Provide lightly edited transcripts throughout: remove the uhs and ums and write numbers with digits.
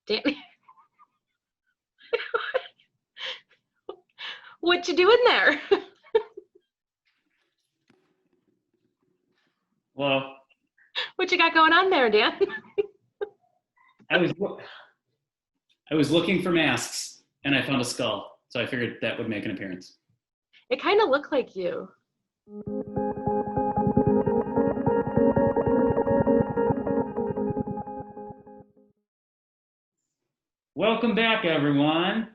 Danny, what you doing there? Well, What you got going on there, Dan? I was looking for masks and I found a skull, so I figured that would make an appearance. It kind of looked like you. Welcome back, everyone.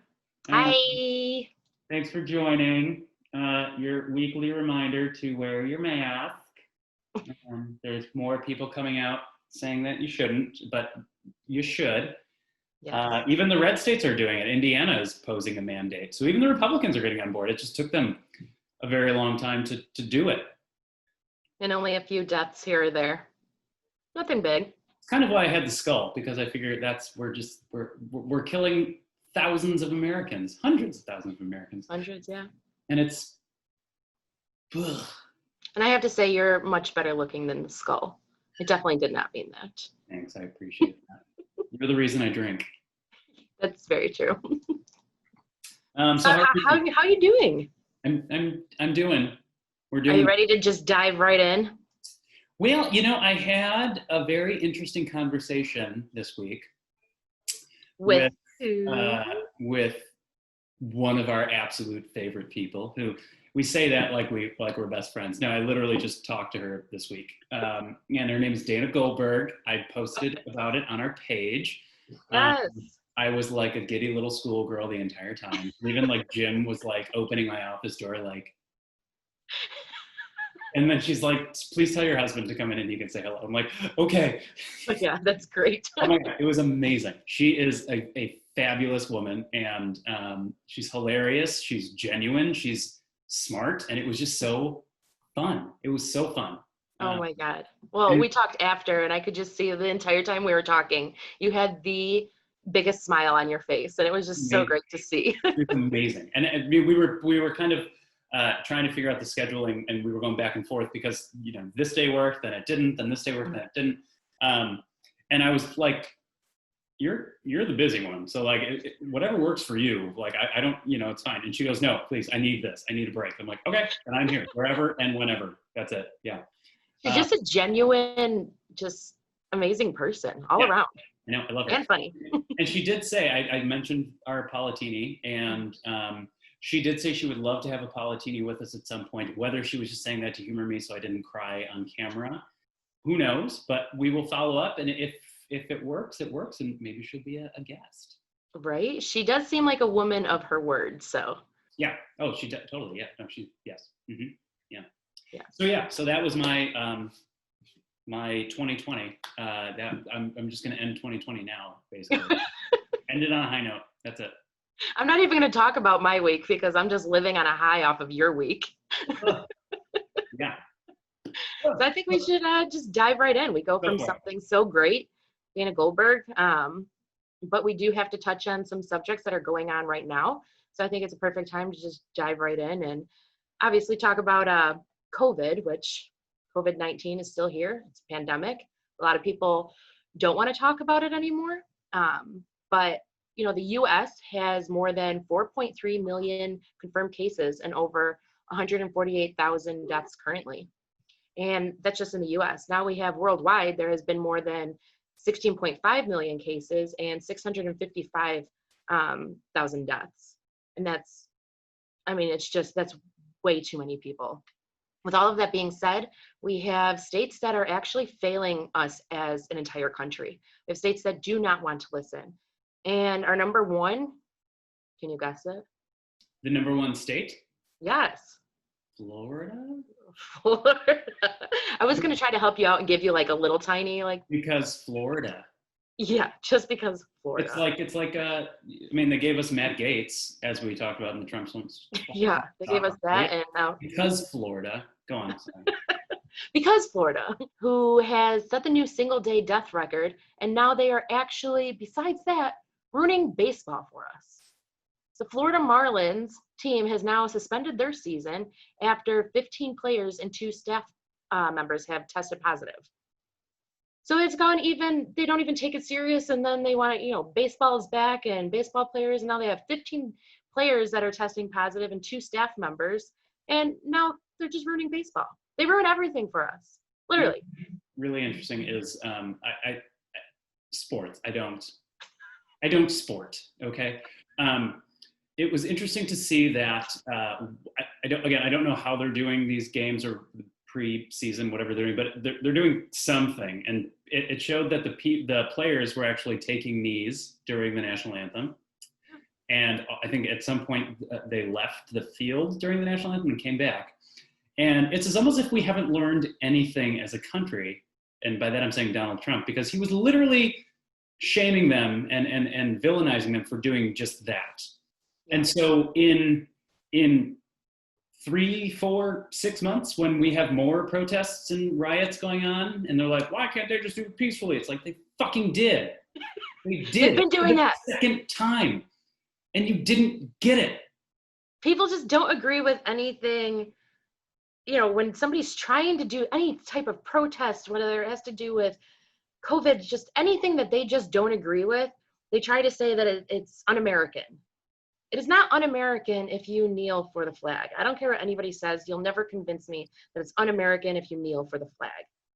Hi. Thanks for joining. Your weekly reminder to wear your mask. There's more people coming out saying that you shouldn't, but you should. Yes. Even the red states are doing it. Indiana is posing a mandate. So even the Republicans are getting on board. It just took them a very long time to do it. And only a few deaths here or there. Nothing big. It's kind of why I had the skull, because I figured we're killing thousands of Americans, hundreds of thousands of Americans. Hundreds, yeah. And it's, ugh. And I have to say, you're much better looking than the skull. I definitely did not mean that. Thanks, I appreciate that. You're the reason I drink. That's very true. So how are you doing? I'm doing. We're doing. Are you ready to just dive right in? Well, I had a very interesting conversation this week With one of our absolute favorite people, who we say that like we're best friends. No, I literally just talked to her this week, and her name is Dana Goldberg. I posted about it on our page. Yes. I was like a giddy little schoolgirl the entire time. Even like Jim was like opening my office door, like. And then she's like, please tell your husband to come in and he can say hello. I'm like, okay. Yeah, that's great. Oh my God, it was amazing. She is a fabulous woman, and she's hilarious. She's genuine. She's smart. And it was just so fun. It was so fun. Oh my God. Well, we talked after, and I could just see the entire time we were talking, you had the biggest smile on your face. And it was just so great to see. It was amazing. And we were kind of trying to figure out the scheduling, and we were going back and forth because, this day worked, then it didn't, then this day worked, then it didn't. And I was like, you're the busy one. So like, whatever works for you, like, I don't, it's fine. And she goes, no, please, I need this. I need a break. I'm like, okay, and I'm here wherever and whenever. That's it. Yeah. You're just a genuine, just amazing person all around. I know, I love her. And funny. And she did say, I mentioned our Politiini, and she did say she would love to have a Politiini with us at some point. Whether she was just saying that to humor me so I didn't cry on camera, who knows? But we will follow up, and if it works, it works, and maybe she'll be a guest. Right? She does seem like a woman of her word, so. Yeah. Oh, she totally. Yeah. No, yes. Mm-hmm. Yeah. Yeah. So that was my my 2020. That I'm just gonna end 2020 now, basically. End it on a high note. That's it. I'm not even going to talk about my week because I'm just living on a high off of your week. Yeah. So I think we should just dive right in. We go from something so great, Dana Goldberg, but we do have to touch on some subjects that are going on right now. So I think it's a perfect time to just dive right in and obviously talk about COVID, which COVID-19 is still here. It's a pandemic. A lot of people don't want to talk about it anymore, but the U.S. has more than 4.3 million confirmed cases and over 148,000 deaths currently. And that's just in the U.S. Now we have worldwide, there has been more than 16.5 million cases and 655,000 deaths. And that's way too many people. With all of that being said, we have states that are actually failing us as an entire country. We have states that do not want to listen. And our number one, can you guess it? The number one state? Yes. Florida? I was going to try to help you out and give you like a little tiny Because Florida. Yeah, just because Florida. It's like they gave us Matt Gaetz, as we talked about in the Trump ones. Yeah, they gave us that, and now because Florida. Go on. Because Florida, who has set the new single-day death record, and now they are actually, besides that, ruining baseball for us. The Florida Marlins team has now suspended their season after 15 players and 2 staff members have tested positive. So it's gone even, they don't even take it serious. And then they want to, baseball's back and baseball players. And now they have 15 players that are testing positive and 2 staff members. And now they're just ruining baseball. They ruin everything for us, literally. Really interesting is sports. I don't sport. Okay. It was interesting to see that. I don't know how they're doing these games or pre-season, whatever they're doing, but they're doing something, and it showed that the players were actually taking knees during the national anthem, and I think at some point they left the field during the national anthem and came back, and it's almost if we haven't learned anything as a country, and by that I'm saying Donald Trump, because he was literally shaming them and villainizing them for doing just that. And so in 3, 4, 6 months, when we have more protests and riots going on, and they're like, why can't they just do it peacefully? It's like, they fucking did. They did. They've been doing that. Second time, and you didn't get it. People just don't agree with anything. When somebody's trying to do any type of protest, whether it has to do with COVID, just anything that they just don't agree with, they try to say that it's un-American. It is not un-American if you kneel for the flag. I don't care what anybody says. You'll never convince me that it's un-American if you kneel for the flag.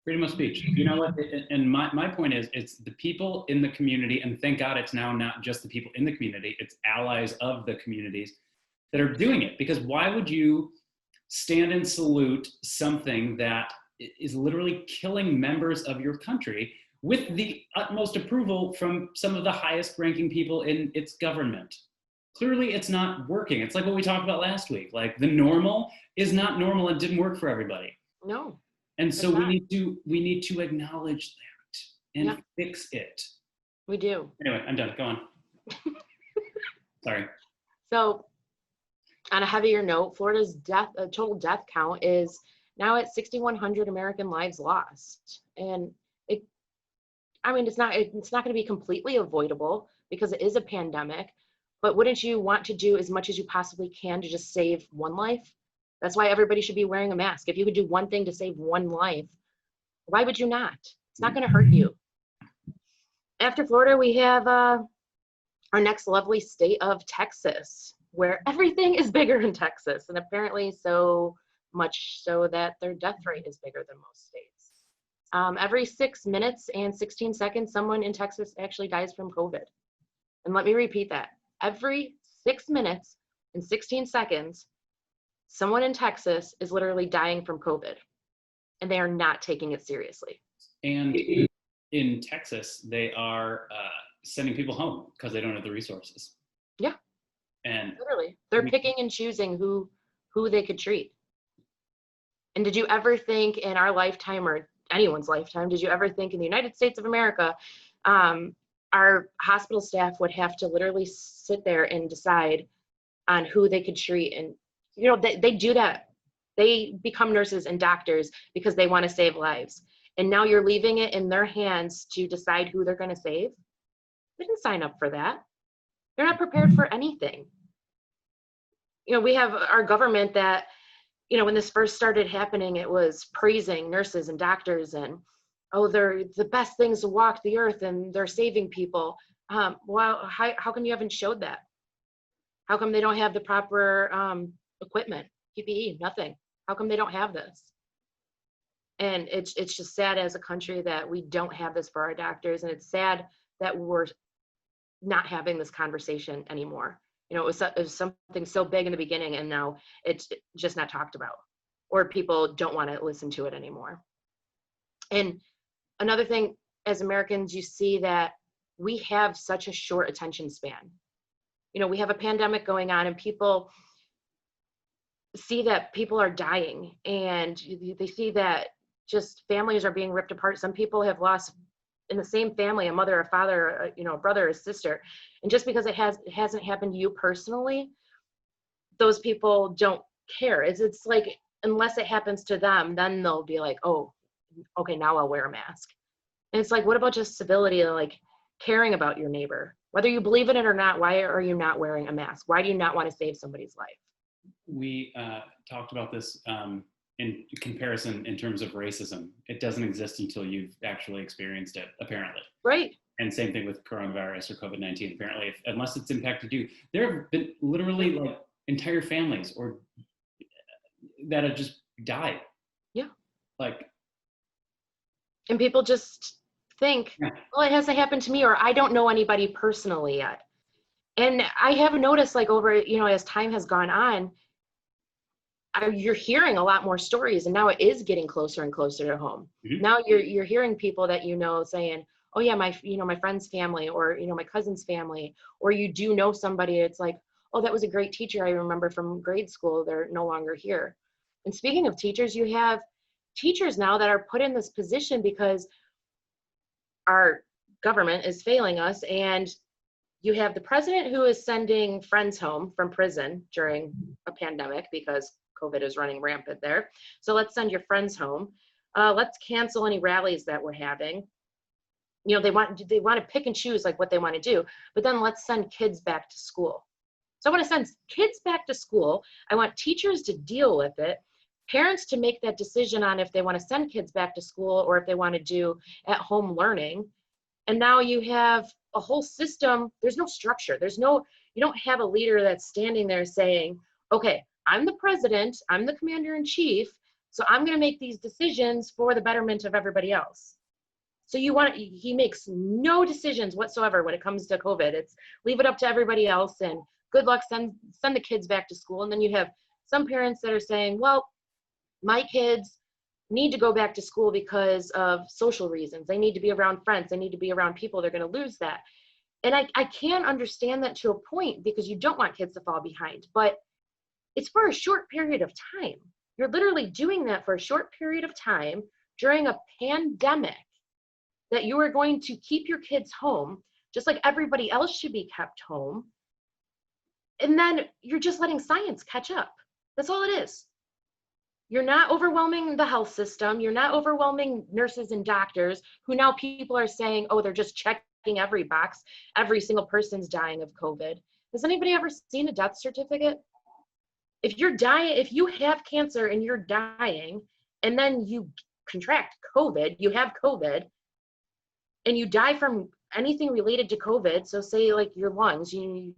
Freedom of speech. You know what? And my point is, it's the people in the community, and thank God it's now not just the people in the community, it's allies of the communities that are doing it. Because why would you stand and salute something that is literally killing members of your country with the utmost approval from some of the highest ranking people in its government? Clearly it's not working. It's like what we talked about last week. Like, the normal is not normal and didn't work for everybody. No. And so we need to acknowledge that and fix it. We do. Anyway, I'm done. Go on. Sorry. So on a heavier note, Florida's total death count is now at 6,100 American lives lost. And it's not going to be completely avoidable because it is a pandemic. But wouldn't you want to do as much as you possibly can to just save one life? That's why everybody should be wearing a mask. If you could do one thing to save one life, why would you not? It's not going to hurt you. After Florida, we have our next lovely state of Texas, where everything is bigger in Texas, and apparently so much so that their death rate is bigger than most states. Every 6 minutes and 16 seconds, someone in Texas actually dies from COVID. And let me repeat that. Every 6 minutes and 16 seconds, someone in Texas is literally dying from COVID, and they are not taking it seriously. And in Texas, they are sending people home because they don't have the resources. Yeah. And literally, they're picking and choosing who they could treat. And did you ever think in our lifetime, or anyone's lifetime, did you ever think in the United States of America, our hospital staff would have to literally sit there and decide on who they could treat? And they do that. They become nurses and doctors because they want to save lives. And now you're leaving it in their hands to decide who they're going to save. They didn't sign up for that. They're not prepared for anything. We have our government that, when this first started happening, it was praising nurses and doctors and, oh, they're the best things to walk the earth and they're saving people. Well, how come you haven't showed that? How come they don't have the proper equipment, PPE, nothing? How come they don't have this? And it's just sad as a country that we don't have this for our doctors. And it's sad that we're not having this conversation anymore. It was something so big in the beginning, and now it's just not talked about, or people don't want to listen to it anymore. And another thing, as Americans, you see that we have such a short attention span. We have a pandemic going on, and people see that people are dying, and they see that just families are being ripped apart. Some people have lost in the same family, a mother, a father, a brother, a sister. And just because it hasn't happened to you personally, those people don't care. It's like, unless it happens to them, then they'll be like, oh, okay, now I'll wear a mask. And it's like, what about just civility, like caring about your neighbor? Whether you believe in it or not, why are you not wearing a mask? Why do you not want to save somebody's life? We talked about this in comparison in terms of racism. It doesn't exist until you've actually experienced it, apparently. Right. And same thing with coronavirus or COVID-19. Apparently, unless it's impacted you, there have been literally like entire families or that have just died. Yeah. Like, and people just think, well, it hasn't happened to me, or I don't know anybody personally yet. And I have noticed, like, over, as time has gone on, you're hearing a lot more stories, and now it is getting closer and closer to home. Mm-hmm. Now you're hearing people that saying, oh yeah, my friend's family, or my cousin's family, or you do know somebody. It's like, oh, that was a great teacher I remember from grade school. They're no longer here. And speaking of teachers, you have teachers now that are put in this position because our government is failing us, and you have the president who is sending friends home from prison during a pandemic because COVID is running rampant there. So let's send your friends home. Let's cancel any rallies that we're having. They want to pick and choose like what they want to do, but then let's send kids back to school. So I want to send kids back to school. I want teachers to deal with it, parents to make that decision on if they want to send kids back to school or if they want to do at-home learning. And now you have a whole system. There's no structure. You don't have a leader that's standing there saying, okay, I'm the president, I'm the commander in chief, so I'm going to make these decisions for the betterment of everybody else. So he makes no decisions whatsoever when it comes to COVID. It's leave it up to everybody else and good luck, send the kids back to school. And then you have some parents that are saying, well, my kids need to go back to school because of social reasons. They need to be around friends. They need to be around people. They're going to lose that. And I can understand that to a point because you don't want kids to fall behind, but it's for a short period of time. You're literally doing that for a short period of time during a pandemic that you are going to keep your kids home, just like everybody else should be kept home. And then you're just letting science catch up. That's all it is. You're not overwhelming the health system. You're not overwhelming nurses and doctors who now people are saying, oh, they're just checking every box. Every single person's dying of COVID. Has anybody ever seen a death certificate? If you have cancer and you're dying, and then you contract COVID, you have COVID, and you die from anything related to COVID, so say like your lungs, you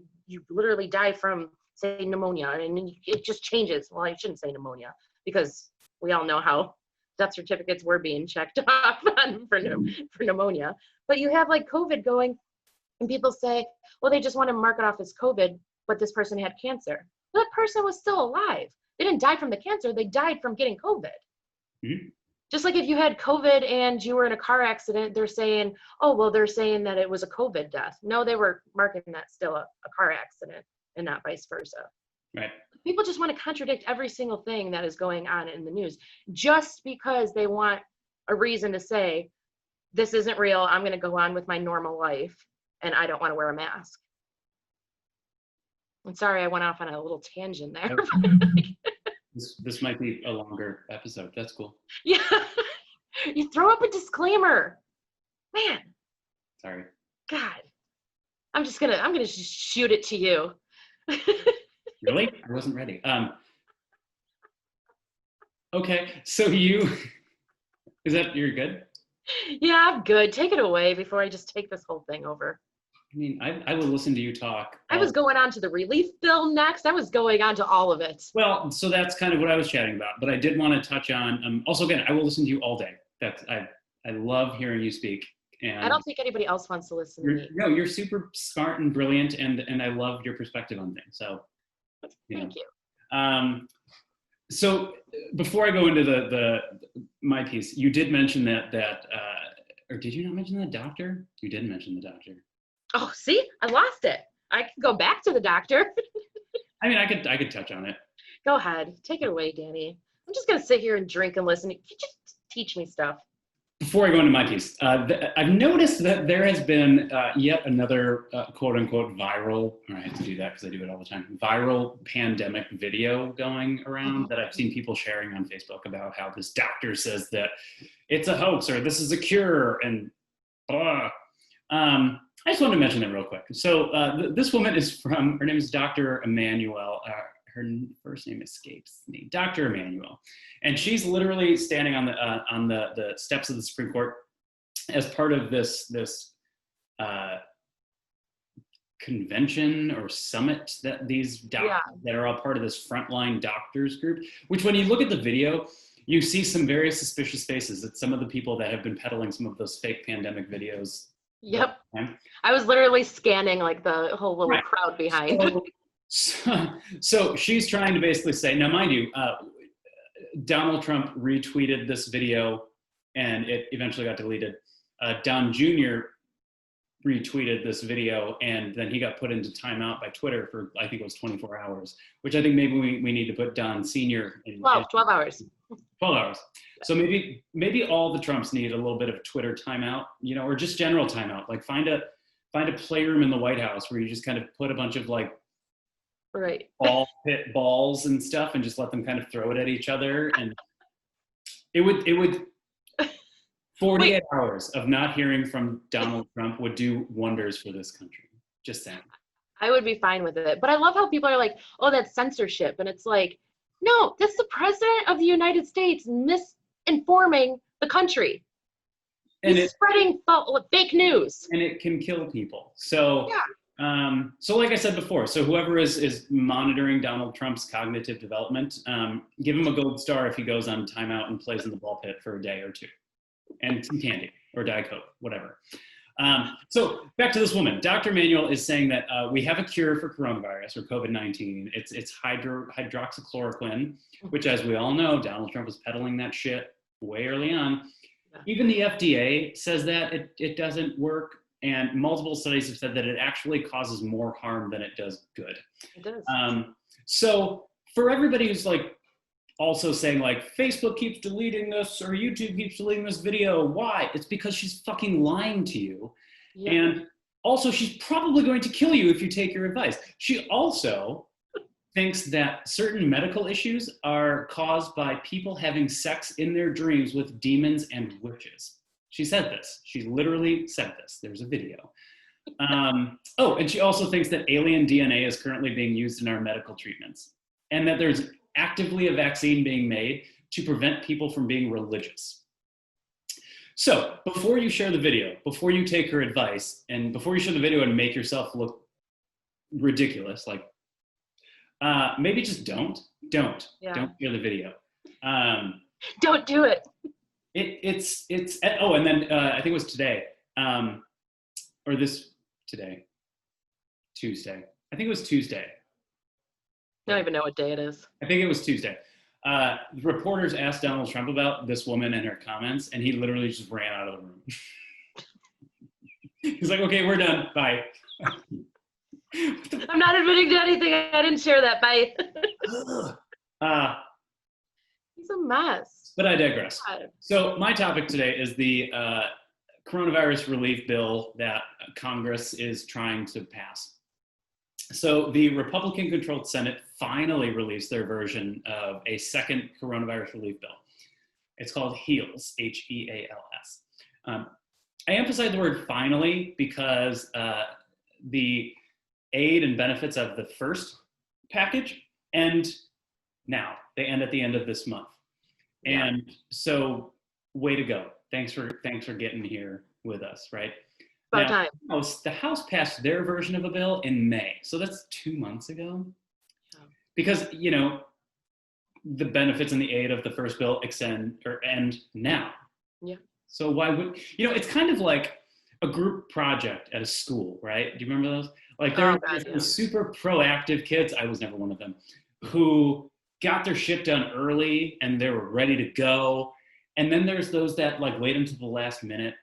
literally die from, say, pneumonia, and it just changes. Well, I shouldn't say pneumonia, because we all know how death certificates were being checked off for pneumonia. But you have like COVID going, and people say, well, they just want to mark it off as COVID, but this person had cancer. Well, that person was still alive. They didn't die from the cancer. They died from getting COVID. Mm-hmm. Just like if you had COVID and you were in a car accident, they're saying, oh, well, they're saying that it was a COVID death. No, they were marking that still a car accident and not vice versa. Right. People just want to contradict every single thing that is going on in the news just because they want a reason to say, this isn't real. I'm going to go on with my normal life and I don't want to wear a mask. I'm sorry, I went off on a little tangent there. This might be a longer episode. That's cool. Yeah. You throw up a disclaimer. Man. Sorry. God. I'm gonna just shoot it to you. Really? I wasn't ready. Okay, so you're good? Yeah, I'm good. Take it away before I just take this whole thing over. I mean, I will listen to you talk. I was going on to the relief bill next. I was going on to all of it. Well, so that's kind of what I was chatting about. But I did want to touch on, also, again, I will listen to you all day. I love hearing you speak. And I don't think anybody else wants to listen to me. No, you're super smart and brilliant, and I love your perspective on things. So, Thank you. So before I go into my piece, you did mention that or did you not mention the doctor? You did mention the doctor. Oh, see, I lost it. I can go back to the doctor. I mean, I could touch on it. Go ahead. Take it away, Danny. I'm just going to sit here and drink and listen. You just teach me stuff. Before I go into my piece, I've noticed that there has been yet another quote-unquote viral, or I have to do that because I do it all the time, viral pandemic video going around that I've seen people sharing on Facebook about how this doctor says that it's a hoax or this is a cure and blah. I just wanted to mention that real quick. So this woman is her name is Dr. Emmanuel. her first name escapes me, Dr. Emanuel, and she's literally standing on the steps of the Supreme Court as part of this convention or summit that these doctors that are all part of this frontline doctors group. Which, when you look at the video, you see some very suspicious faces. It's some of the people that have been peddling some of those fake pandemic videos. Yep. I was literally scanning like the whole little crowd behind. So she's trying to basically say, now mind you, Donald Trump retweeted this video and it eventually got deleted. Don Jr. retweeted this video and then he got put into timeout by Twitter for, I think it was 24 hours, which I think maybe we need to put Don Sr. in. 12 hours. 12 hours. So maybe all the Trumps need a little bit of Twitter timeout, you know, or just general timeout. Like find a playroom in the White House where you just kind of put a bunch of like ball pit balls and stuff and just let them kind of throw it at each other. And it would 48 hours of not hearing from Donald Trump would do wonders for this country. Just saying. I would be fine with it. But I love how people are like, oh, that's censorship. And it's like, no, that's the president of the United States misinforming the country. And he's spreading fake news. And it can kill people. So, so like I said before, so whoever is monitoring Donald Trump's cognitive development, give him a gold star if he goes on timeout and plays in the ball pit for a day or two. And some candy or Diet Coke, whatever. So back to this woman. Dr. Emanuel is saying that we have a cure for coronavirus or COVID-19. It's hydroxychloroquine, which, as we all know, Donald Trump was peddling that shit way early on. Yeah. Even the FDA says that it doesn't work, and multiple studies have said that it actually causes more harm than it does good. It does. So for everybody who's like, also saying like, Facebook keeps deleting this or YouTube keeps deleting this video. Why? It's because she's fucking lying to you. Yeah. And also she's probably going to kill you if you take your advice. She also thinks that certain medical issues are caused by people having sex in their dreams with demons and witches. She said this. She literally said this. There's a video. Oh, and she also thinks that alien DNA is currently being used in our medical treatments and that there's actively a vaccine being made to prevent people from being religious. So before you share the video, before you take her advice, and before you share the video and make yourself look ridiculous, like maybe just don't share the video. Don't do it. It's oh, and then I think it was today, or Tuesday. I think it was Tuesday. I don't even know what day it is. I think it was Tuesday. The reporters asked Donald Trump about this woman and her comments, and he literally just ran out of the room. He's like, okay, we're done. Bye. I'm not admitting to anything. I didn't share that. Bye. He's a mess. But I digress. So my topic today is the coronavirus relief bill that Congress is trying to pass. So the Republican-controlled Senate finally released their version of a second coronavirus relief bill. It's called HEALS, H-E-A-L-S. I emphasize the word finally because the aid and benefits of the first package end now. They end at the end of this month. Yeah. And so way to go. Thanks for getting here with us, right? About time. The House passed their version of a bill in May. So that's 2 months ago. Oh. Because, you know, the benefits and the aid of the first bill end now. Yeah. So why would, you know, it's kind of like a group project at a school, right? Do you remember those? Like there were super proactive kids, I was never one of them, who got their shit done early and they were ready to go. And then there's those that like wait until the last minute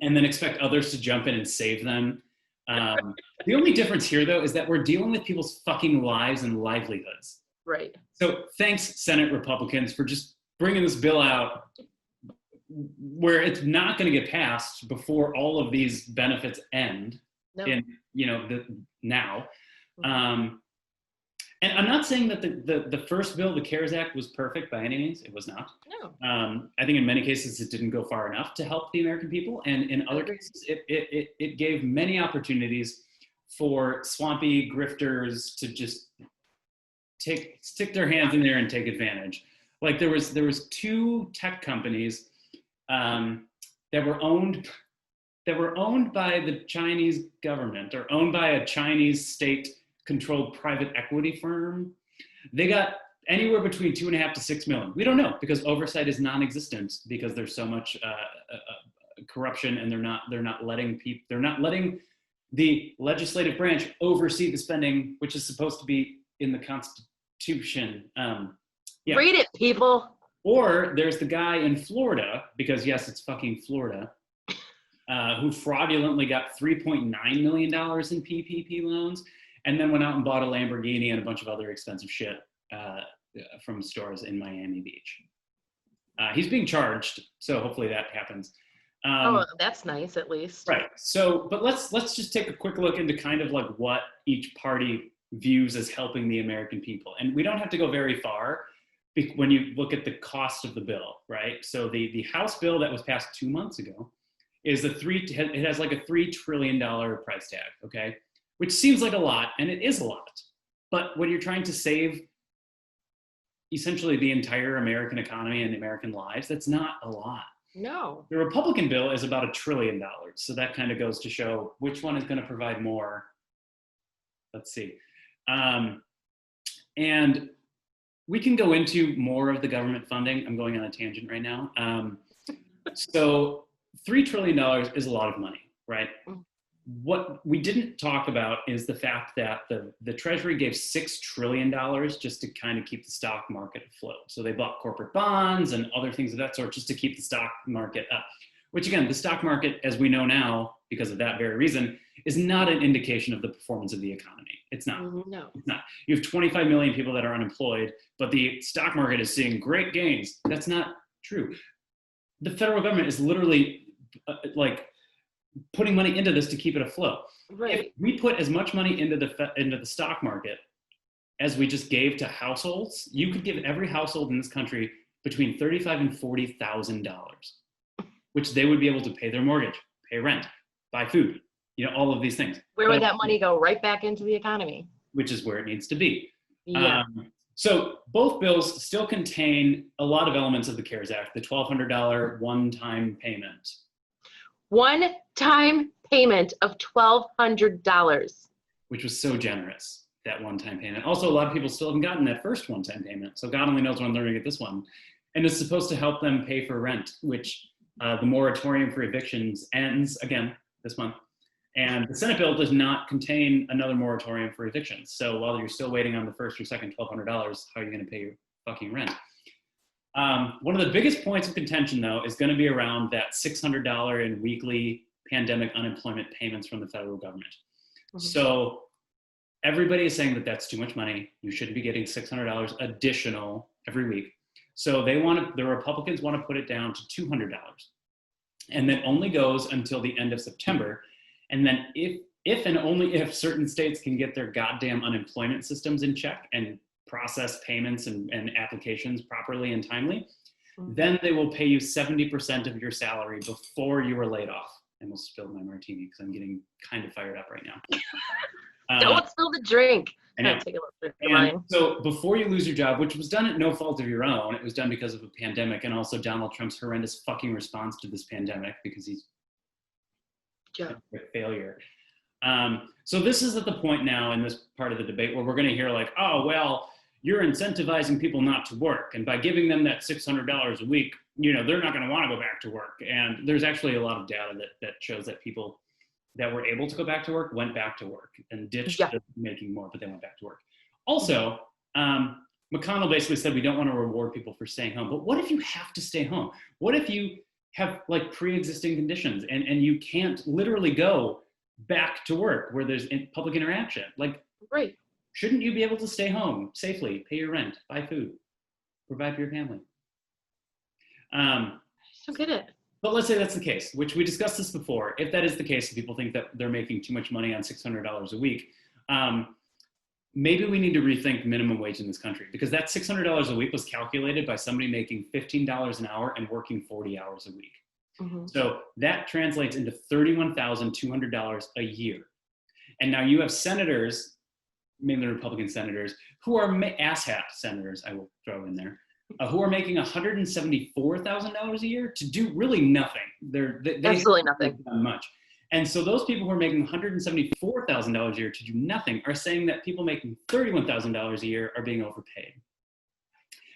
and then expect others to jump in and save them. The only difference here, though, is that we're dealing with people's fucking lives and livelihoods. Right. So thanks, Senate Republicans, for just bringing this bill out where it's not going to get passed before all of these benefits end in, you know, now. And I'm not saying that the first bill, the CARES Act, was perfect by any means. It was not. No. I think in many cases it didn't go far enough to help the American people. And in other cases, it gave many opportunities for swampy grifters to just stick their hands in there and take advantage. Like there was two tech companies that were owned by the Chinese government or owned by a Chinese state-controlled private equity firm. They got anywhere between 2.5 to 6 million. We don't know because oversight is non-existent because there's so much corruption, and they're not letting the legislative branch oversee the spending, which is supposed to be in the Constitution. Yeah. Read it, people. Or there's the guy in Florida, because yes, it's fucking Florida, who fraudulently got $3.9 million in PPP loans, and then went out and bought a Lamborghini and a bunch of other expensive shit from stores in Miami Beach. He's being charged, so hopefully that happens. That's nice, at least. Right. So, but let's just take a quick look into kind of like what each party views as helping the American people, and we don't have to go very far when you look at the cost of the bill, right? So the House bill that was passed 2 months ago is it has like a $3 trillion price tag, okay? Which seems like a lot, and it is a lot. But when you're trying to save essentially the entire American economy and American lives, that's not a lot. No. The Republican bill is about $1 trillion. So that kind of goes to show which one is going to provide more. Let's see. And we can go into more of the government funding. I'm going on a tangent right now. So $3 trillion is a lot of money, right? What we didn't talk about is the fact that the Treasury gave $6 trillion just to kind of keep the stock market afloat. So they bought corporate bonds and other things of that sort just to keep the stock market up, which again, the stock market, as we know now, because of that very reason, is not an indication of the performance of the economy. It's not. No. It's not. You have 25 million people that are unemployed, but the stock market is seeing great gains. That's not true. The federal government is literally like putting money into this to keep it afloat. Right. If we put as much money into the stock market as we just gave to households, you could give every household in this country between $35,000 and $40,000, which they would be able to pay their mortgage, pay rent, buy food, all of these things. Where would that money go? Right back into the economy. Which is where it needs to be. Yeah. So both bills still contain a lot of elements of the CARES Act, the $1,200 one-time payment. One-time payment of $1,200. Which was so generous, that one-time payment. Also, a lot of people still haven't gotten that first one-time payment. So God only knows when they're gonna get this one. And it's supposed to help them pay for rent, which the moratorium for evictions ends again this month. And the Senate bill does not contain another moratorium for evictions. So while you're still waiting on the first or second $1,200, how are you gonna pay your fucking rent? One of the biggest points of contention, though, is going to be around that $600 in weekly pandemic unemployment payments from the federal government. Mm-hmm. So everybody is saying that that's too much money. You shouldn't be getting $600 additional every week. So the Republicans want to put it down to $200. And that only goes until the end of September. And then if and only if certain states can get their goddamn unemployment systems in check and process payments and applications properly and timely, then they will pay you 70% of your salary before you were laid off. I almost spilled my martini because I'm getting kind of fired up right now. Don't spill the drink. I know. Take a look at mine. So before you lose your job, which was done at no fault of your own, it was done because of a pandemic and also Donald Trump's horrendous fucking response to this pandemic because he's a failure. So this is at the point now in this part of the debate where we're going to hear like, oh, well, you're incentivizing people not to work. And by giving them that $600 a week, they're not going to want to go back to work. And there's actually a lot of data that shows that people that were able to go back to work went back to work and ditched making more, but they went back to work. Also, McConnell basically said we don't want to reward people for staying home. But what if you have to stay home? What if you have like pre-existing conditions and you can't literally go back to work where there's public interaction? Like, right. Shouldn't you be able to stay home safely, pay your rent, buy food, provide for your family? I don't get it. But let's say that's the case, which we discussed this before. If that is the case, if people think that they're making too much money on $600 a week, maybe we need to rethink minimum wage in this country because that $600 a week was calculated by somebody making $15 an hour and working 40 hours a week. Mm-hmm. So that translates into $31,200 a year. And now you have senators mainly Republican senators, who are asshat senators, I will throw in there, who are making $174,000 a year to do really nothing. They Absolutely haven't nothing. done much. And so those people who are making $174,000 a year to do nothing are saying that people making $31,000 a year are being overpaid.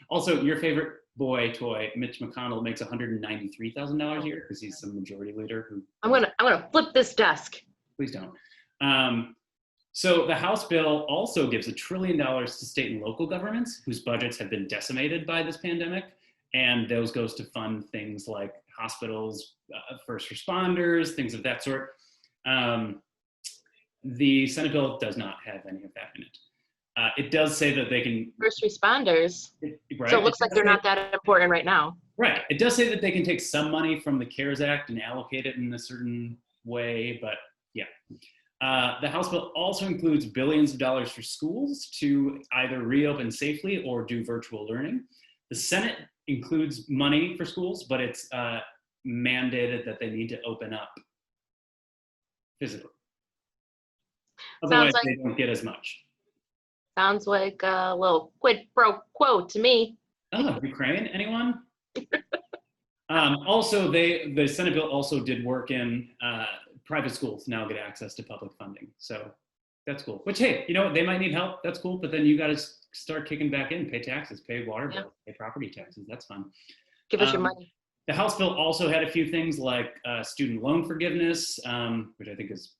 Also, your favorite boy toy, Mitch McConnell, makes $193,000 a year because he's some majority leader who. I'm gonna flip this desk. Please don't. So the House bill also gives $1 trillion to state and local governments whose budgets have been decimated by this pandemic. And those goes to fund things like hospitals, first responders, things of that sort. The Senate bill does not have any of that in it. It does say that they can. First responders. Right? So it looks like they're not that important right now. Right. It does say that they can take some money from the CARES Act and allocate it in a certain way, but yeah. The House bill also includes billions of dollars for schools to either reopen safely or do virtual learning. The Senate includes money for schools, but it's mandated that they need to open up physically. Otherwise, they don't get as much. Sounds like a little quid pro quo to me. Oh, Ukraine? Anyone? Also, the Senate bill also did work in private schools now get access to public funding. So that's cool. Which, hey, you know, they might need help. That's cool. But then you got to start kicking back in, pay taxes, pay water bills, pay property taxes. That's fun. Give us your money. The House bill also had a few things like student loan forgiveness, which I think is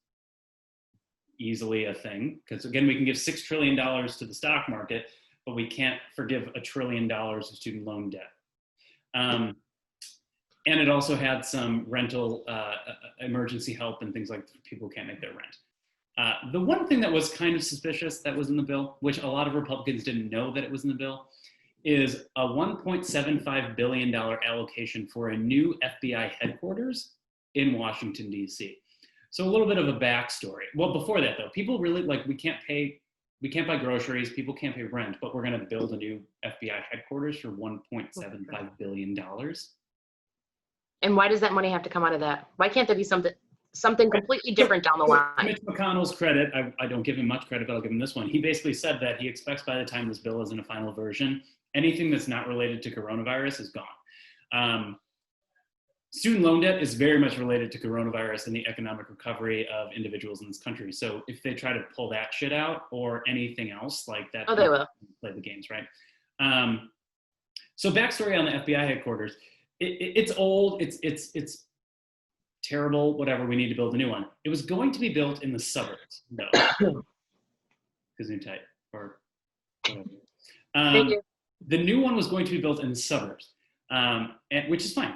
easily a thing. Because again, we can give $6 trillion to the stock market, but we can't forgive $1 trillion of student loan debt. And it also had some rental emergency help and things like people who can't make their rent. The one thing that was kind of suspicious that was in the bill, which a lot of Republicans didn't know that it was in the bill, is a $1.75 billion allocation for a new FBI headquarters in Washington, D.C. So a little bit of a backstory. Well, before that though, people really we can't buy groceries, people can't pay rent, but we're gonna build a new FBI headquarters for $1.75 billion. And why does that money have to come out of that? Why can't there be something completely different down the line? Mitch McConnell's credit, I don't give him much credit, but I'll give him this one. He basically said that he expects by the time this bill is in a final version, anything that's not related to coronavirus is gone. Student loan debt is very much related to coronavirus and the economic recovery of individuals in this country. So if they try to pull that shit out or anything else like that, they will play the games, right? So backstory on the FBI headquarters. It's old, it's terrible, whatever, we need to build a new one. It was going to be built in the suburbs, though. Gesundheit, or whatever. The new one was going to be built in the suburbs, which is fine.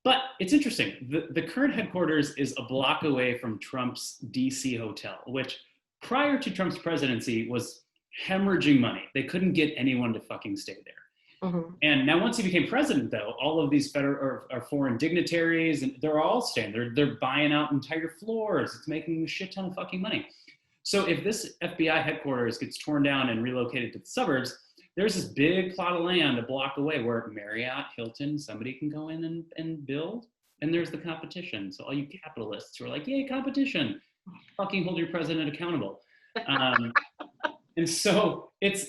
But it's interesting, the current headquarters is a block away from Trump's DC hotel, which prior to Trump's presidency was hemorrhaging money. They couldn't get anyone to fucking stay there. Mm-hmm. And now once he became president, though, all of these federal or foreign dignitaries, and they're all staying. They're buying out entire floors. It's making a shit ton of fucking money. So if this FBI headquarters gets torn down and relocated to the suburbs, there's this big plot of land a block away where Marriott, Hilton, somebody can go in and build. And there's the competition. So all you capitalists who are like, yay, competition, fucking hold your president accountable. And so it's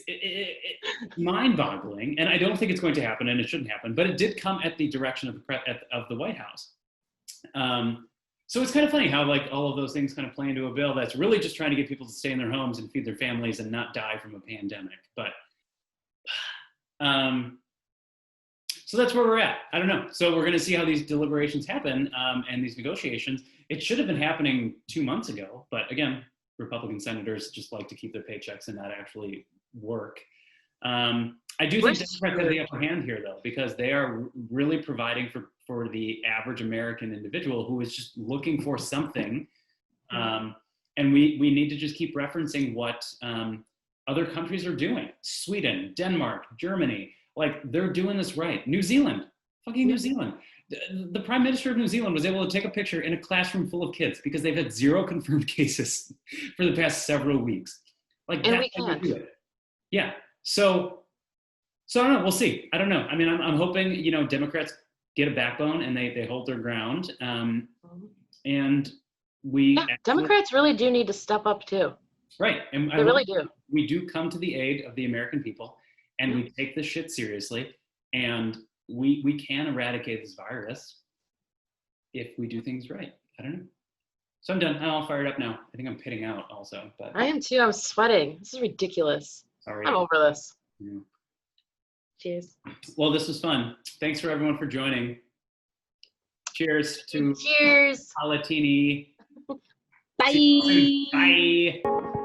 mind-boggling, and I don't think it's going to happen, and it shouldn't happen. But it did come at the direction of the White House. So it's kind of funny how all of those things kind of play into a bill that's really just trying to get people to stay in their homes and feed their families and not die from a pandemic. But so that's where we're at. I don't know. So we're going to see how these deliberations happen and these negotiations. It should have been happening 2 months ago, but again, Republican senators just like to keep their paychecks and not actually work. I do think Democrats have the upper hand here, though, because they are really providing for the average American individual who is just looking for something. And we need to just keep referencing what other countries are doing. Sweden, Denmark, Germany, they're doing this right. New Zealand, fucking New Zealand. The Prime Minister of New Zealand was able to take a picture in a classroom full of kids because they've had 0 confirmed cases for the past several weeks. And we can't. Yeah. So I don't know. We'll see. I don't know. I mean, I'm hoping, Democrats get a backbone and they hold their ground. And Democrats really do need to step up too. Right. And they really do. we do come to the aid of the American people, and we take this shit seriously, and we can eradicate this virus if we do things right. I don't know. So I'm done. I'm all fired up now. I think I'm pitting out also, but I am too. I'm sweating. This is ridiculous. sorry. I'm over this. Yeah. Cheers. Well, this was fun. Thanks for everyone for joining. Cheers to Cheers. Politiini. Bye. Bye.